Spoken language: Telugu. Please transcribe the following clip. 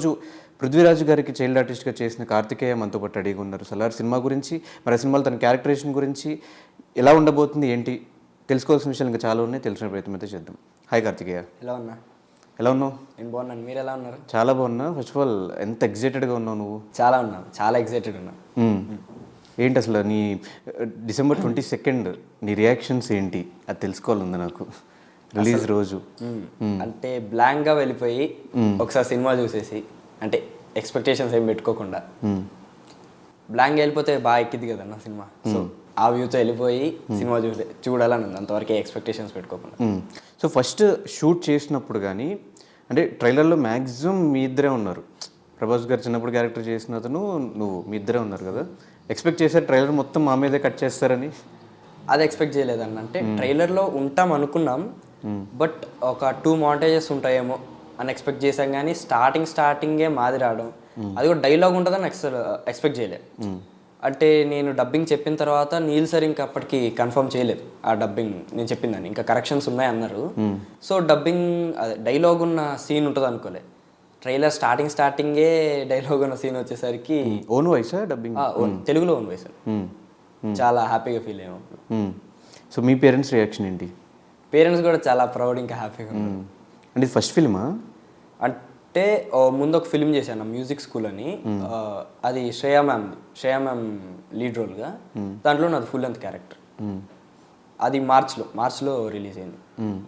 రోజు పృథ్వీరాజ్ గారికి చైల్డ్ ఆర్టిస్ట్గా చేసిన కార్తికేయ మనతో పాటు రెడీగా ఉన్నారు. సలార్ సినిమా గురించి, మరి ఆ సినిమాలో తన క్యారెక్టరేషన్ గురించి ఎలా ఉండబోతుంది ఏంటి తెలుసుకోవాల్సిన విషయాలు ఇంకా చాలా ఉన్నాయి. తెలిసిన ప్రయత్నం అయితే చేద్దాం. హాయ్ కార్తికేయ, ఎలా ఉన్నా? ఎలా ఉన్నావు? నేను బాగున్నాను, మీరు ఎలా ఉన్నారు? చాలా బాగున్నా. ఫస్ట్ ఆఫ్ ఆల్ ఎంత ఎగ్జైటెడ్గా ఉన్నావు నువ్వు? చాలా ఉన్నాను, చాలా ఎక్సైటెడ్ ఉన్నా. ఏంటి అసలు నీ December 22 నీ రియాక్షన్స్ ఏంటి అది తెలుసుకోవాలంది నాకు రిలీజ్ రోజు. అంటే బ్లాంక్గా వెళ్ళిపోయి ఒకసారి సినిమా చూసేసి, అంటే ఎక్స్పెక్టేషన్స్ ఏం పెట్టుకోకుండా బ్లాంక్గా వెళ్ళిపోతే బాగా ఎక్కింది కదన్న సినిమా. సో ఆ వ్యూతో వెళ్ళిపోయి సినిమా చూడాలని ఉంది, అంతవరకే ఎక్స్పెక్టేషన్స్ పెట్టుకోకుండా. సో ఫస్ట్ షూట్ చేసినప్పుడు కానీ అంటే ట్రైలర్లో మ్యాక్సిమం మీ ఇద్దరే ఉన్నారు. ప్రభాస్ గారు చిన్నప్పుడు క్యారెక్టర్ చేసిన అతను నువ్వు మీ ఇద్దరే ఉన్నారు కదా. ఎక్స్పెక్ట్ చేశారు ట్రైలర్ మొత్తం మా మీదే కట్ చేస్తారని? అది ఎక్స్పెక్ట్ చేయలేదన్న. అంటే ట్రైలర్లో ఉంటాం అనుకున్నాం, బట్ ఒక 2 మాంటేజెస్ ఉంటాయేమో అని ఎక్స్పెక్ట్ చేశాం. కానీ స్టార్టింగే మాది రావడం, అది కూడా డైలాగ్ ఉంటుందని ఎక్స్పెక్ట్ చేయలేదు. అంటే నేను డబ్బింగ్ చెప్పిన తర్వాత నీల్ సార్ ఇంకా అప్పటికి కన్ఫర్మ్ చేయలేదు ఆ డబ్బింగ్ నేను చెప్పిందని, ఇంకా కరెక్షన్స్ ఉన్నాయి అన్నారు. సో డబ్బింగ్ అదే డైలాగ్ ఉన్న సీన్ ఉంటుంది అనుకోలే. ట్రైలర్ స్టార్టింగే డైలాగ్ ఉన్న సీన్ వచ్చేసరికి ఓన్ వాయిసా డబ్బింగ్? తెలుగులో ఓన్ వాయిస్. చాలా హ్యాపీగా ఫీల్ అయ్యాము. సో మీ పేరెంట్స్ రియాక్షన్ ఏంటి? పేరెంట్స్ కూడా చాలా ప్రౌడ్, ఇంకా హ్యాపీగా ఉన్నారు. అంటే ఇది ఫస్ట్ ఫిల్మా? అంటే ముందు ఒక ఫిల్మ్ చేశాను మ్యూజిక్ స్కూల్ అని, అది శ్రేయా మ్యామ్ లీడ్ రోల్గా. దాంట్లో నాది ఫుల్ లెంత్ క్యారెక్టర్. అది మార్చ్లో రిలీజ్ అయింది.